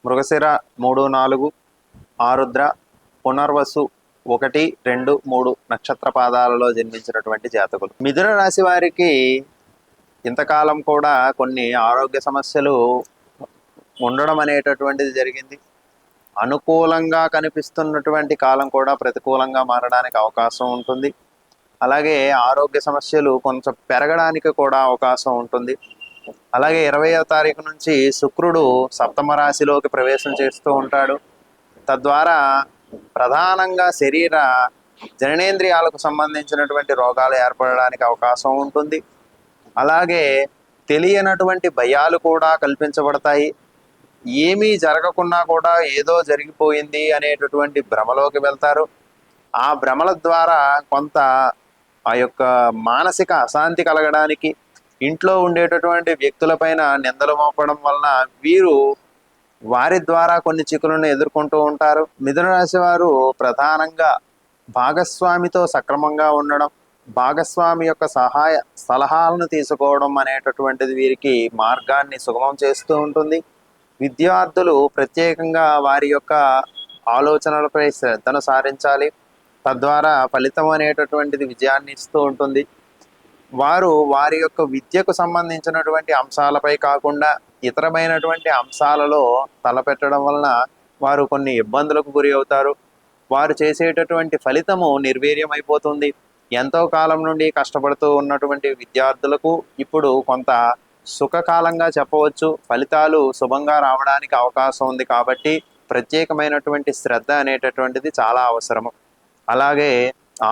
మృగశిర 3, 4, ఆరుద్ర, పునర్వసు 1, 2, 3 నక్షత్ర పాదాలలో జన్మించినటువంటి జాతకులు. మిథున రాశి వారికి ఇంతకాలం కూడా కొన్ని ఆరోగ్య సమస్యలు ఉండడం అనేటటువంటిది జరిగింది. అనుకూలంగా కనిపిస్తున్నటువంటి కాలం కూడా ప్రతికూలంగా మారడానికి అవకాశం ఉంటుంది. అలాగే ఆరోగ్య సమస్యలు కొంచెం పెరగడానికి కూడా అవకాశం ఉంటుంది. అలాగే 20వ తారీఖు నుంచి శుక్రుడు సప్తమ రాశిలోకి ప్రవేశం చేస్తూ ఉంటాడు. తద్వారా ప్రధానంగా శరీర జననేంద్రియాలకు సంబంధించినటువంటి రోగాలు ఏర్పడడానికి అవకాశం ఉంటుంది. అలాగే తెలియనటువంటి భయాలు కూడా కల్పించబడతాయి. ఏమీ జరగకున్నా కూడా ఏదో జరిగిపోయింది అనేటటువంటి భ్రమలోకి వెళ్తారు. ఆ భ్రమల ద్వారా కొంత ఆ యొక్క మానసిక అశాంతి కలగడానికి, ఇంట్లో ఉండేటటువంటి వ్యక్తులపైన నిందలు మోపడం వలన వీరు వారి ద్వారా కొన్ని చిక్కులను ఎదుర్కొంటూ ఉంటారు. మిథున రాశి వారు ప్రధానంగా భాగస్వామితో సక్రమంగా ఉండడం, భాగస్వామి యొక్క సలహాలను తీసుకోవడం అనేటటువంటిది వీరికి మార్గాన్ని సుగమం చేస్తూ ఉంటుంది. విద్యార్థులు ప్రత్యేకంగా వారి యొక్క ఆలోచనలపై శ్రద్ధను సారించాలి. తద్వారా ఫలితం అనేటటువంటిది విజయాన్ని ఇస్తూ ఉంటుంది. వారు వారి యొక్క విద్యకు సంబంధించినటువంటి అంశాలపై కాకుండా ఇతరమైనటువంటి అంశాలలో తలపెట్టడం వలన వారు కొన్ని ఇబ్బందులకు గురి అవుతారు. వారు చేసేటటువంటి ఫలితము నిర్వీర్యమైపోతుంది. ఎంతో కాలం నుండి కష్టపడుతూ ఉన్నటువంటి విద్యార్థులకు ఇప్పుడు కొంత సుఖకాలంగా చెప్పవచ్చు. ఫలితాలు శుభంగా రావడానికి అవకాశం ఉంది. కాబట్టి ప్రత్యేకమైనటువంటి శ్రద్ధ అనేటటువంటిది చాలా అవసరము. అలాగే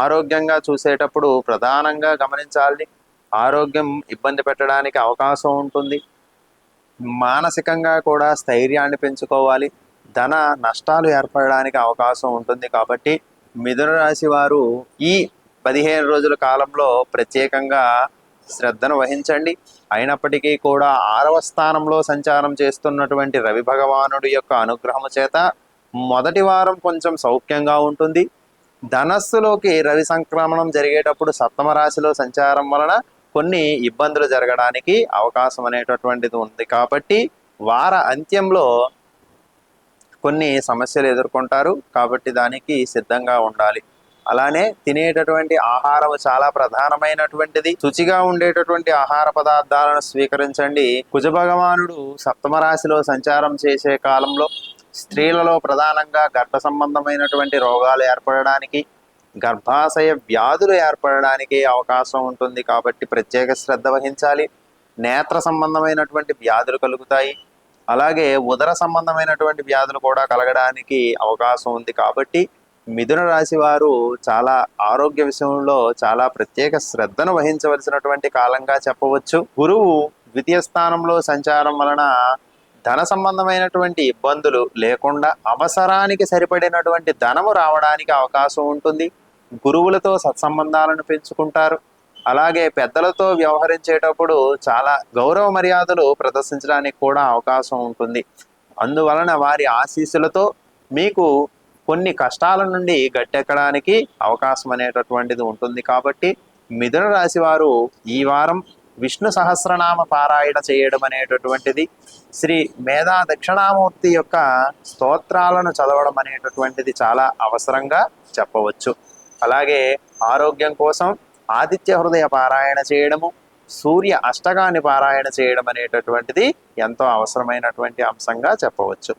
ఆరోగ్యంగా చూసేటప్పుడు ప్రధానంగా గమనించాలి. ఆరోగ్యం ఇబ్బంది పెట్టడానికి అవకాశం ఉంటుంది. మానసికంగా కూడా స్థైర్యాన్ని పెంచుకోవాలి. ధన నష్టాలు ఏర్పడడానికి అవకాశం ఉంటుంది. కాబట్టి మిథున రాశి వారు ఈ 15 రోజుల కాలంలో ప్రత్యేకంగా శ్రద్ధను వహించండి. అయినప్పటికీ కూడా 6వ స్థానంలో సంచారం చేస్తున్నటువంటి రవి భగవానుడి యొక్క అనుగ్రహము చేత మొదటి వారం కొంచెం సౌఖ్యంగా ఉంటుంది. ధనస్సులోకి రవి సంక్రమణం జరిగేటప్పుడు సప్తమ రాశిలో సంచారం వలన కొన్ని ఇబ్బందులు జరగడానికి అవకాశం అనేటటువంటిది ఉంది. కాబట్టి వార అంత్యంలో కొన్ని సమస్యలు ఎదుర్కొంటారు. కాబట్టి దానికి సిద్ధంగా ఉండాలి. అలానే తినేటటువంటి ఆహారం చాలా ప్రధానమైనటువంటిది. శుచిగా ఉండేటటువంటి ఆహార పదార్థాలను స్వీకరించండి. కుజ భగవానుడు సప్తమ రాశిలో సంచారం చేసే కాలంలో స్త్రీలలో ప్రధానంగా గర్భ సంబంధమైనటువంటి రోగాలు ఏర్పడడానికి, గర్భాశయ వ్యాధులు ఏర్పడడానికి అవకాశం ఉంటుంది. కాబట్టి ప్రత్యేక శ్రద్ధ వహించాలి. నేత్ర సంబంధమైనటువంటి వ్యాధులు కలుగుతాయి. అలాగే ఉదర సంబంధమైనటువంటి వ్యాధులు కూడా కలగడానికి అవకాశం ఉంది. కాబట్టి మిథున రాశి వారు చాలా ఆరోగ్య విషయంలో చాలా ప్రత్యేక శ్రద్ధను వహించవలసినటువంటి కాలంగా చెప్పవచ్చు. గురువు ద్వితీయ స్థానంలో సంచారం వలన ధన సంబంధమైనటువంటి ఇబ్బందులు లేకుండా అవసరానికి సరిపడినటువంటి ధనము రావడానికి అవకాశం ఉంటుంది. గురువులతో సత్సంబంధాలను పెంచుకుంటారు. అలాగే పెద్దలతో వ్యవహరించేటప్పుడు చాలా గౌరవ మర్యాదలు ప్రదర్శించడానికి కూడా అవకాశం ఉంటుంది. అందువలన వారి ఆశీస్సులతో మీకు కొన్ని కష్టాల నుండి గట్టెక్కడానికి అవకాశం అనేటటువంటిది ఉంటుంది. కాబట్టి మిథున రాశి వారు ఈ వారం విష్ణు సహస్రనామ పారాయణ చేయడం అనేటటువంటిది, శ్రీ మేధా దక్షిణామూర్తి యొక్క స్తోత్రాలను చదవడం అనేటటువంటిది చాలా అవసరంగా చెప్పవచ్చు. అలాగే ఆరోగ్యం కోసం ఆదిత్య హృదయ పారాయణ చేయడము, సూర్య అష్టకాన్ని పారాయణ చేయడం అనేటటువంటిది ఎంతో అవసరమైనటువంటి అంశంగా చెప్పవచ్చు.